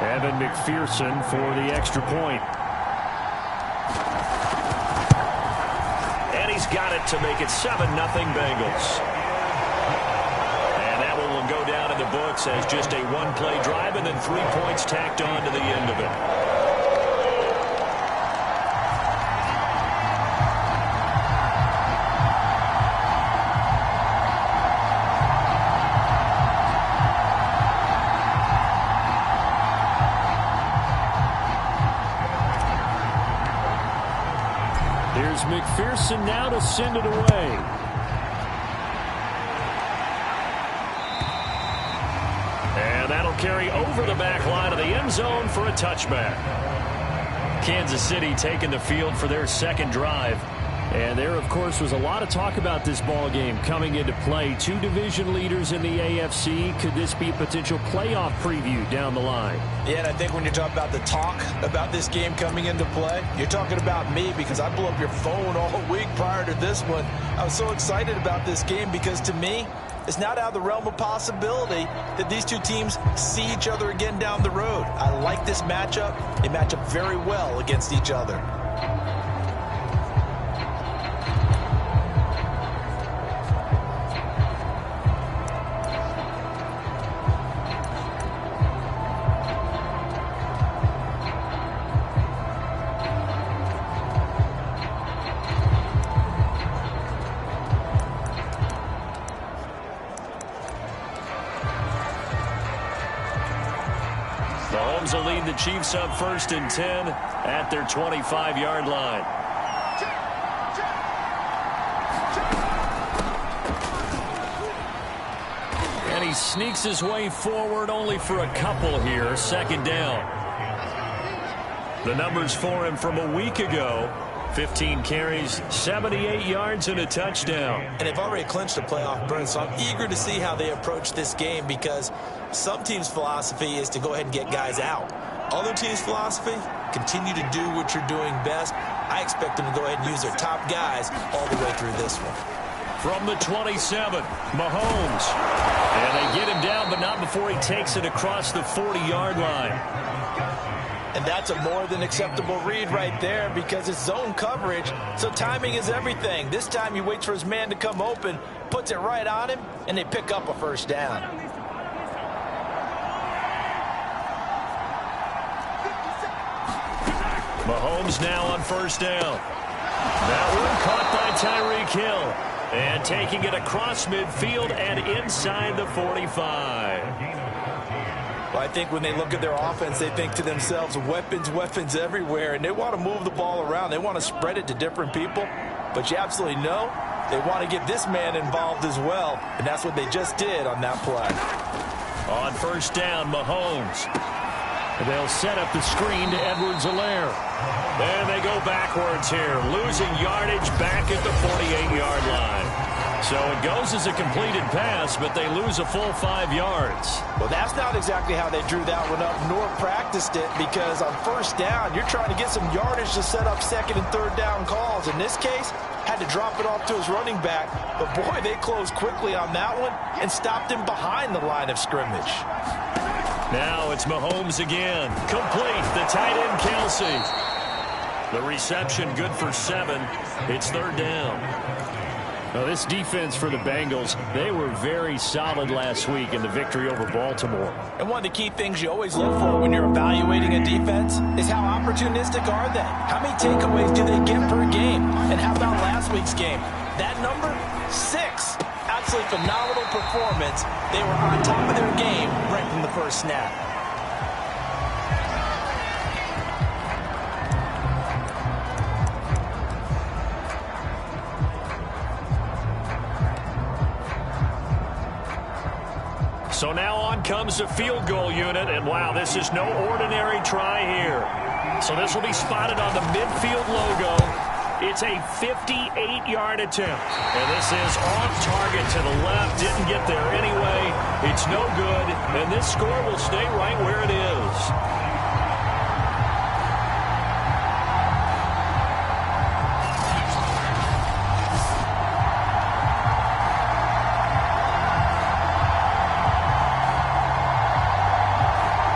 Evan McPherson for the extra point. And he's got it to make it 7-0 Bengals. And that one will go down in the books as just a one-play drive and then 3 points tacked on to the end of it. Here's McPherson now to send it away. And that'll carry over the back line of the end zone for a touchback. Kansas City taking the field for their second drive. And there, of course, was a lot of talk about this ball game coming into play. Two division leaders in the AFC. Could this be a potential playoff preview down the line? Yeah, and I think when you talk about the talk about this game coming into play, you're talking about me because I blew up your phone all week prior to this one. I was so excited about this game because to me, it's not out of the realm of possibility that these two teams see each other again down the road. I like this matchup. They match up very well against each other. Mahomes will lead the Chiefs up 1st and 10 at their 25-yard line. And he sneaks his way forward only for a couple here. 2nd down. The numbers for him from a week ago. 15 carries, 78 yards, and a touchdown. And they've already clinched a playoff berth, so I'm eager to see how they approach this game because some teams' philosophy is to go ahead and get guys out. Other teams' philosophy, continue to do what you're doing best. I expect them to go ahead and use their top guys all the way through this one. From the 27, Mahomes. And they get him down, but not before he takes it across the 40-yard line. And that's a more than acceptable read right there because it's zone coverage, so timing is everything. This time he waits for his man to come open, puts it right on him, and they pick up a 1st down. Mahomes now on 1st down. That one caught by Tyreek Hill. And taking it across midfield and inside the 45. Well, I think when they look at their offense, they think to themselves, weapons, weapons everywhere, and they want to move the ball around. They want to spread it to different people, but you absolutely know they want to get this man involved as well, and that's what they just did on that play. On 1st down, Mahomes. They'll set up the screen to Edwards-Helaire. And they go backwards here, losing yardage back at the 48-yard line. So it goes as a completed pass, but they lose a full 5 yards. Well, that's not exactly how they drew that one up nor practiced it because on 1st down, you're trying to get some yardage to set up 2nd and 3rd down calls. In this case, had to drop it off to his running back. But, boy, they closed quickly on that one and stopped him behind the line of scrimmage. Now it's Mahomes again. Complete. The tight end, Kelsey. The reception good for 7. It's 3rd down. Now this defense for the Bengals, they were very solid last week in the victory over Baltimore. And one of the key things you always look for when you're evaluating a defense is how opportunistic are they? How many takeaways do they get per game? And how about last week's game? That number? 6. Absolutely phenomenal performance. They were on top of their game right from the 1st snap. So now on comes the field goal unit, and wow, this is no ordinary try here. So this will be spotted on the midfield logo. It's a 58-yard attempt. And this is off target to the left. Didn't get there anyway. It's no good. And this score will stay right where it is.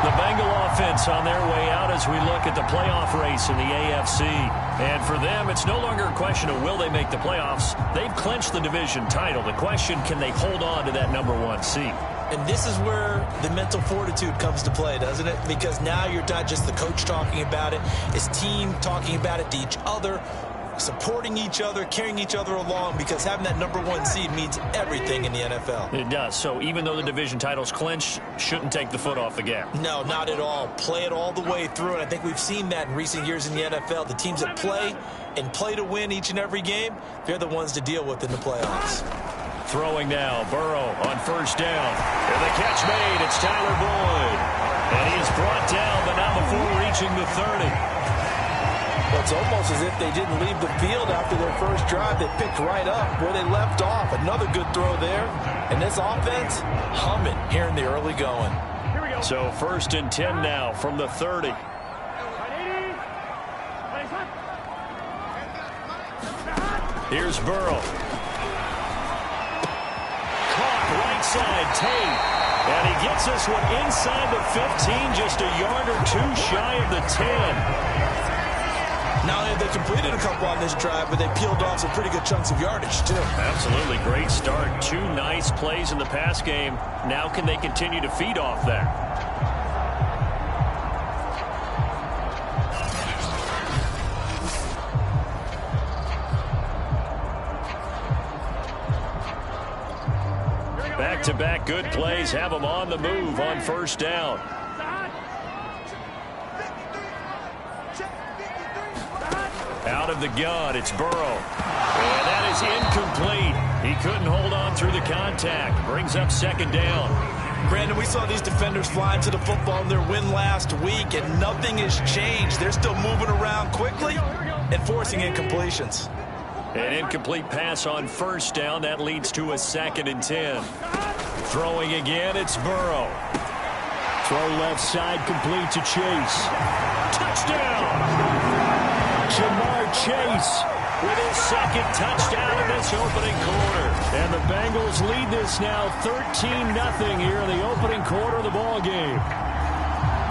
The Bengal offense on their way out as we look at the playoff race in the AFC. And for them, it's no longer a question of will they make the playoffs. They've clinched the division title. The question, can they hold on to that #1 seed? And this is where the mental fortitude comes to play, doesn't it? Because now you're not just the coach talking about it. It's team talking about it to each other, supporting each other, carrying each other along, because having that #1 seed means everything in the NFL. It does. So even though the division title's clinched, shouldn't take the foot off the gas. No, not at all. Play it all the way through, and I think we've seen that in recent years in the NFL. The teams that play and play to win each and every game, they're the ones to deal with in the playoffs. Throwing now, Burrow on first down. And the catch made, it's Tyler Boyd. And he is brought down, but not before reaching the 30. Well, it's almost as if they didn't leave the field after their first drive. They picked right up where they left off. Another good throw there. And this offense, humming here in the early going. So 1st and 10 now from the 30. Here's Burrow. Caught right side, Tate. And he gets this one inside the 15, just a yard or two shy of the 10. Not only have they completed a couple on this drive, but they peeled off some pretty good chunks of yardage, too. Absolutely. Great start. 2 nice plays in the pass game. Now can they continue to feed off that? Back-to-back good plays have them on the move on first down. Out of the gun, it's Burrow. And that is incomplete. He couldn't hold on through the contact. Brings up 2nd down. Brandon, we saw these defenders flying to the football in their win last week, and nothing has changed. They're still moving around quickly and forcing incompletions. An incomplete pass on first down. That leads to a 2nd and 10. Throwing again, it's Burrow. Throw left side, complete to Chase. Touchdown! Jamar Chase with his 2nd touchdown in this opening quarter. And the Bengals lead this now 13-0 here in the opening quarter of the ball game.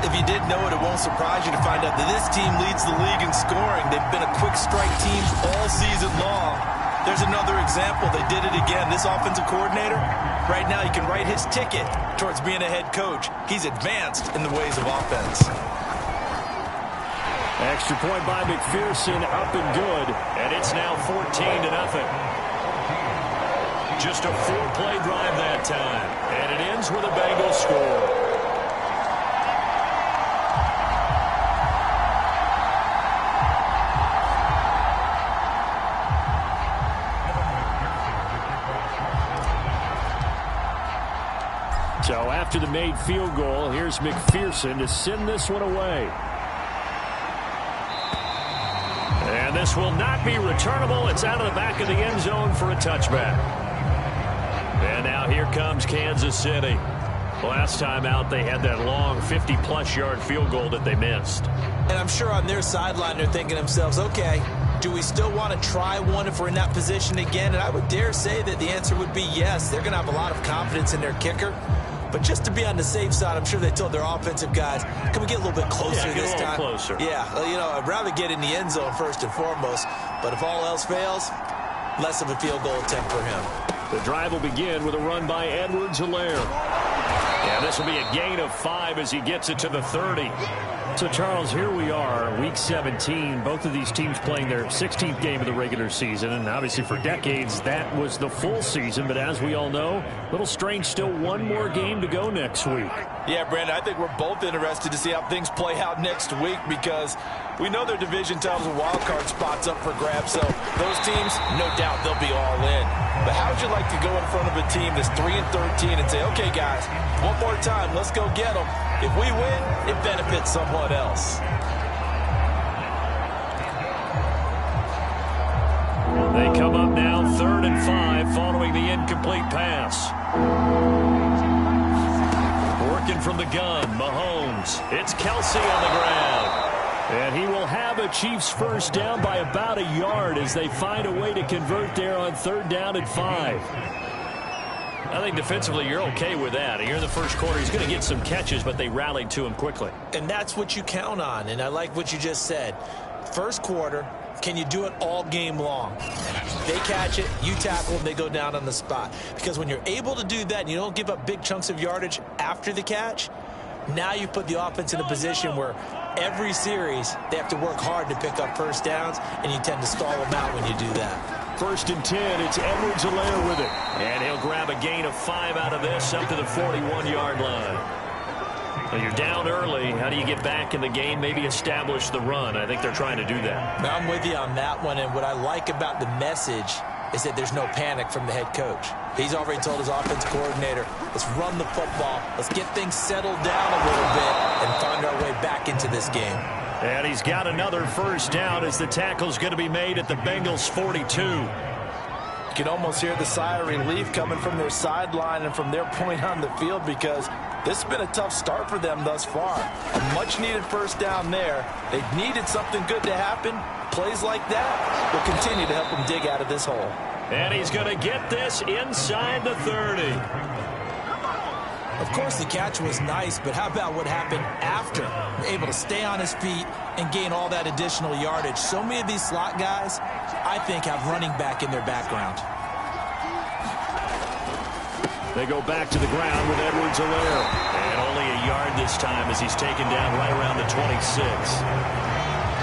If you didn't know it, it won't surprise you to find out that this team leads the league in scoring. They've been a quick strike team all season long. There's another example. They did it again. This offensive coordinator, right now he can write his ticket towards being a head coach. He's advanced in the ways of offense. Extra point by McPherson, up and good. And it's now 14-0. Just a 4-play drive that time. And it ends with a Bengals score. So after the made field goal, here's McPherson to send this one away. And this will not be returnable. It's out of the back of the end zone for a touchback. And now here comes Kansas City. Last time out, they had that long 50-plus yard field goal that they missed. And I'm sure on their sideline, they're thinking to themselves, okay, do we still want to try one if we're in that position again? And I would dare say that the answer would be yes. They're going to have a lot of confidence in their kicker. But just to be on the safe side, I'm sure they told their offensive guys, can we get a little bit closer this time? Closer. Yeah, you know, I'd rather get in the end zone first and foremost. But if all else fails, less of a field goal attempt for him. The drive will begin with a run by Edwards-Helaire. Yeah, this will be a gain of 5 as he gets it to the 30. So, Charles, here we are, Week 17. Both of these teams playing their 16th game of the regular season. And obviously for decades, that was the full season. But as we all know, a little strange, still one more game to go next week. Yeah, Brandon, I think we're both interested to see how things play out next week because we know their division titles and wild card spots up for grabs. So those teams, no doubt they'll be all in. But how would you like to go in front of a team that's 3-13 and say, okay, guys, one more time, let's go get them. If we win, it benefits someone else. They come up now 3rd and 5 following the incomplete pass. Working from the gun, Mahomes. It's Kelsey on the ground. And he will have a Chiefs first down by about a yard as they find a way to convert there on 3rd down and 5. I think defensively you're okay with that. Here in the first quarter, he's going to get some catches, but they rallied to him quickly. And that's what you count on, and I like what you just said. First quarter, can you do it all game long? They catch it, you tackle them, they go down on the spot. Because when you're able to do that and you don't give up big chunks of yardage after the catch, now you put the offense in a position where every series they have to work hard to pick up first downs, and you tend to stall them out when you do that. 1st and 10, it's Edwards-Helaire with it. And he'll grab a gain of 5 out of this up to the 41-yard line. Well, you're down early. How do you get back in the game? Maybe establish the run. I think they're trying to do that. I'm with you on that one, and what I like about the message is that there's no panic from the head coach. He's already told his offense coordinator, let's run the football, let's get things settled down a little bit and find our way back into this game. And he's got another first down as the tackle's going to be made at the Bengals' 42. You can almost hear the sigh of relief coming from their sideline and from their point on the field, because this has been a tough start for them thus far. A much-needed first down there. They've needed something good to happen. Plays like that will continue to help them dig out of this hole. And he's going to get this inside the 30. Of course, the catch was nice, but how about what happened after? Able to stay on his feet and gain all that additional yardage. So many of these slot guys, I think, have running back in their background. They go back to the ground with Edwards-Helaire. And only a yard this time as he's taken down right around the 26.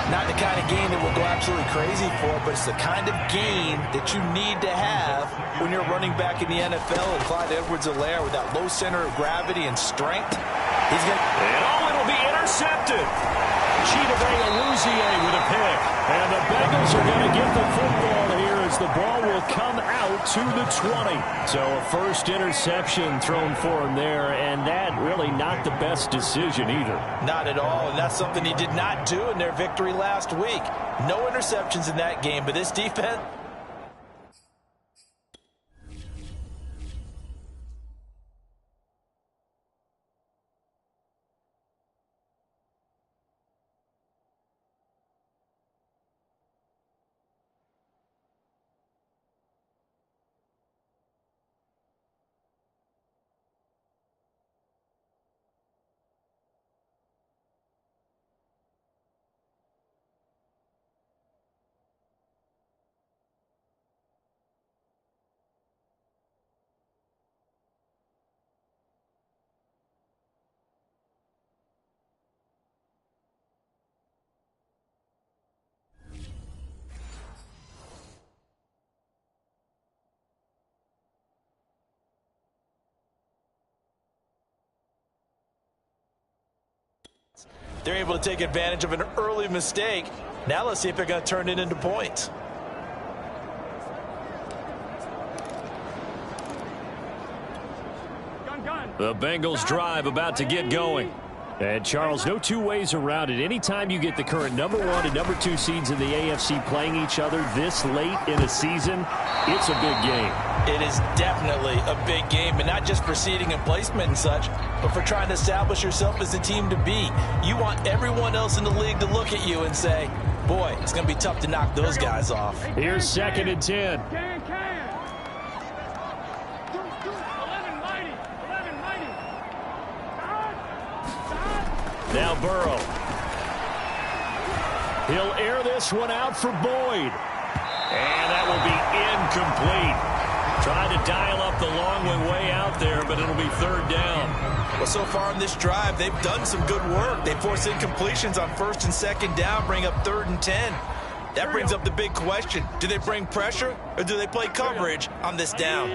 Not the kind of gain that we'll go absolutely crazy for, but it's the kind of gain that you need to have when you're running back in the NFL. And Clyde Edwards-Helaire with that low center of gravity and strength. He's going to... And it'll be intercepted. Chidobe with a pick. And the Bengals are going to get the football here as the ball will come out to the 20. So a first interception thrown for him there, and that really not the best decision either. Not at all, and that's something he did not do in their victory last week. No interceptions in that game, but this defense... They're able to take advantage of an early mistake. Now let's see if they're going to turn it into points. The Bengals drive about to get going. And, Charles, no two ways around it. Anytime you get the current number 1 and number 2 seeds in the AFC playing each other this late in a season, it's a big game. It is definitely a big game, and not just for seeding and placement and such, but for trying to establish yourself as the team to beat. You want everyone else in the league to look at you and say, boy, it's going to be tough to knock those guys off. Here's 2nd and 10. Now Burrow. He'll air this one out for Boyd. And that will be incomplete. Trying to dial up the long way out there, but it'll be 3rd down. Well, so far in this drive, they've done some good work. They force incompletions on 1st and 2nd down, bring up 3rd and 10. That brings up the big question. Do they bring pressure, or do they play coverage on this down?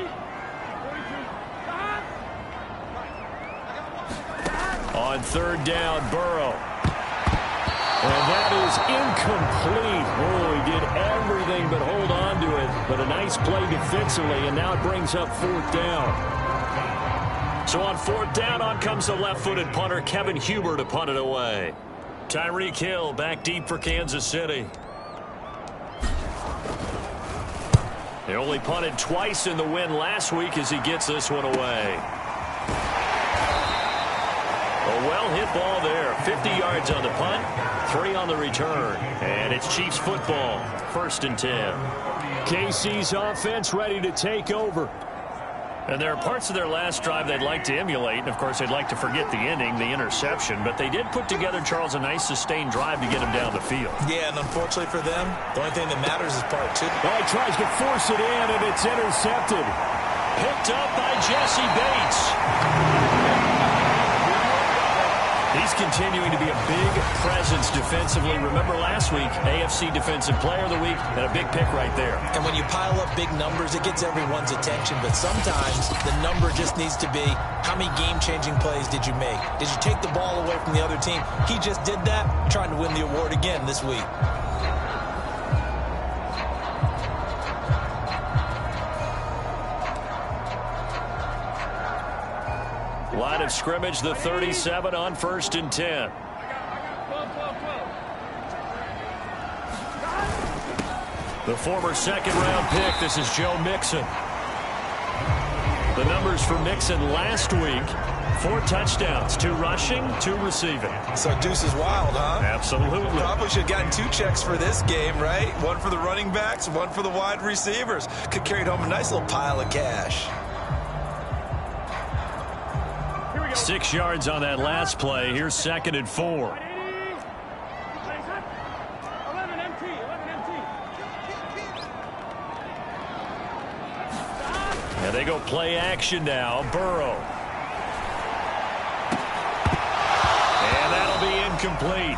On 3rd down, Burrow. And that is incomplete. Oh, he did everything but hold on to it. But a nice play defensively, and now it brings up 4th down. So on 4th down, on comes the left-footed punter, Kevin Huber, to punt it away. Tyreek Hill back deep for Kansas City. They only punted twice in the win last week as he gets this one away. A well-hit ball there. 50 yards on the punt, 3 on the return. And it's Chiefs football, 1st and 10. KC's offense ready to take over. And there are parts of their last drive they'd like to emulate. And, of course, they'd like to forget the ending, the interception. But they did put together, Charles, a nice sustained drive to get him down the field. Yeah, and unfortunately for them, the only thing that matters is part two. Well, he tries to force it in, and it's intercepted. Picked up by Jesse Bates. He's continuing to be a big presence defensively. Remember last week, AFC Defensive Player of the Week, and a big pick right there. And when you pile up big numbers, it gets everyone's attention. But sometimes the number just needs to be, how many game-changing plays did you make? Did you take the ball away from the other team? He just did that, trying to win the award again this week. Line of scrimmage, the 37 on 1st and 10. The former second-round pick, this is Joe Mixon. The numbers for Mixon last week, 4 touchdowns, 2 rushing, 2 receiving. So Deuce is wild, huh? Absolutely. Probably should have gotten 2 checks for this game, right? 1 for the running backs, 1 for the wide receivers. Could carry home a nice little pile of cash. 6 yards on that last play. Here's 2nd and 4. And they go play action now. Burrow. And that'll be incomplete.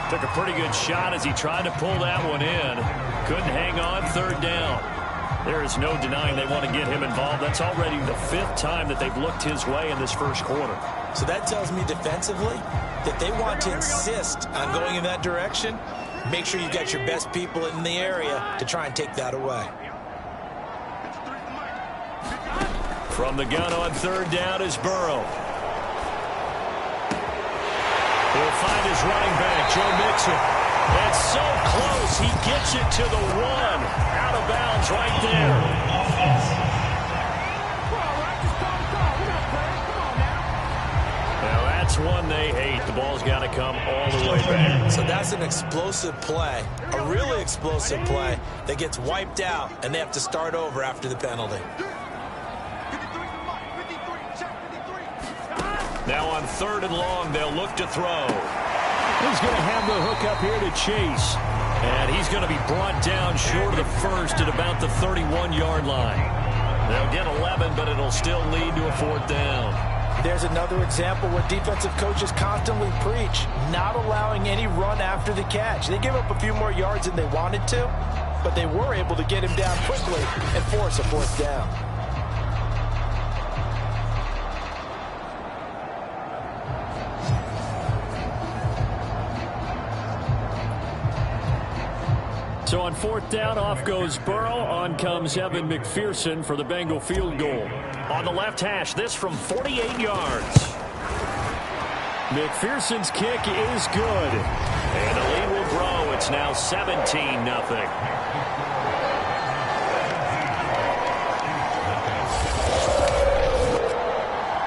Took a pretty good shot as he tried to pull that one in. Couldn't hang on, 3rd down. There is no denying they want to get him involved. That's already the 5th time that they've looked his way in this first quarter. So that tells me defensively that they want to insist on going in that direction. Make sure you've got your best people in the area to try and take that away. From the gun on 3rd down is Burrow. He'll find his running back, Joe Mixon. It's so close. He gets it to the 1. Out of bounds right there. Now that's one they hate. The ball's got to come all the way back. So that's an explosive play, a really explosive play that gets wiped out, and they have to start over after the penalty. Now on 3rd and long, they'll look to throw. He's going to have the hook up here to Chase. And he's going to be brought down short of the 1st at about the 31-yard line. They'll get 11, but it'll still lead to a 4th down. There's another example where defensive coaches constantly preach, not allowing any run after the catch. They gave up a few more yards than they wanted to, but they were able to get him down quickly and force a 4th down. So on 4th down, off goes Burrow. On comes Evan McPherson for the Bengal field goal. On the left hash, this from 48 yards. McPherson's kick is good. And the lead will grow. It's now 17-0.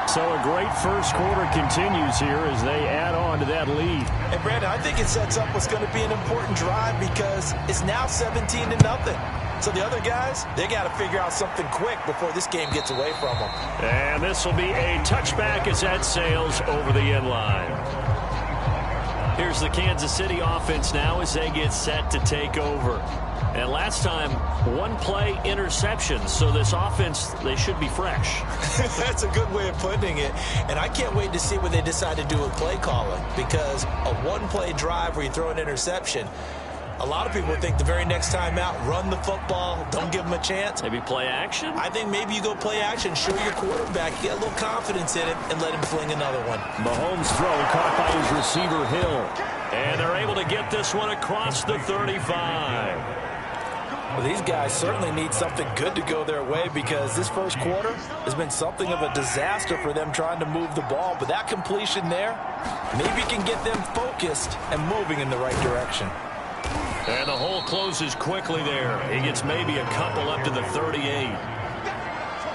So a great first quarter continues here as they add on to that lead. And Brandon, I think it sets up what's going to be an important drive because it's now 17-0. So the other guys, they got to figure out something quick before this game gets away from them. And this will be a touchback as that sails over the end line. Here's the Kansas City offense now as they get set to take over. And last time, 1-play interceptions. So this offense, they should be fresh. That's a good way of putting it. And I can't wait to see what they decide to do with play calling. Because a 1-play drive where you throw an interception, a lot of people think the very next time out, run the football, don't give them a chance. Maybe play action? I think maybe you go play action, show your quarterback, get a little confidence in him, and let him fling another one. Mahomes' throw caught by his receiver, Hill. And they're able to get this one across the 35. Well, these guys certainly need something good to go their way because this first quarter has been something of a disaster for them trying to move the ball. But that completion there maybe can get them focused and moving in the right direction. And the hole closes quickly there. He gets maybe a couple up to the 38.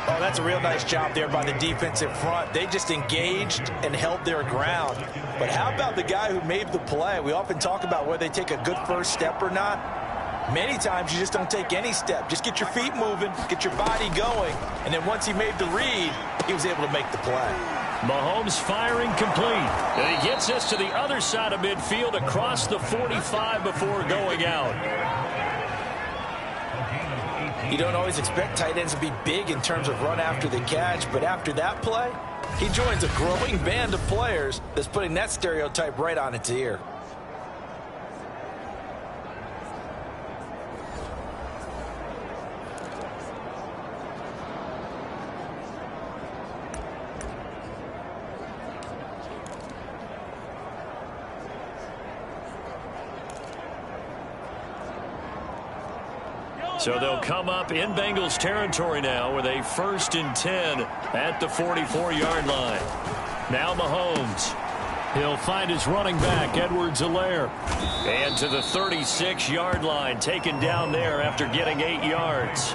Oh, that's a real nice job there by the defensive front. They just engaged and held their ground. But how about the guy who made the play? We often talk about whether they take a good first step or not. Many times you just don't take any step. Just get your feet moving, get your body going, and then once he made the read, he was able to make the play. Mahomes firing complete. And he gets this to the other side of midfield across the 45 before going out. You don't always expect tight ends to be big in terms of run after the catch, but after that play, he joins a growing band of players that's putting that stereotype right on its ear. So they'll come up in Bengals territory now with a 1st and 10 at the 44-yard line. Now Mahomes. He'll find his running back, Edwards-Helaire. And to the 36-yard line, taken down there after getting 8 yards.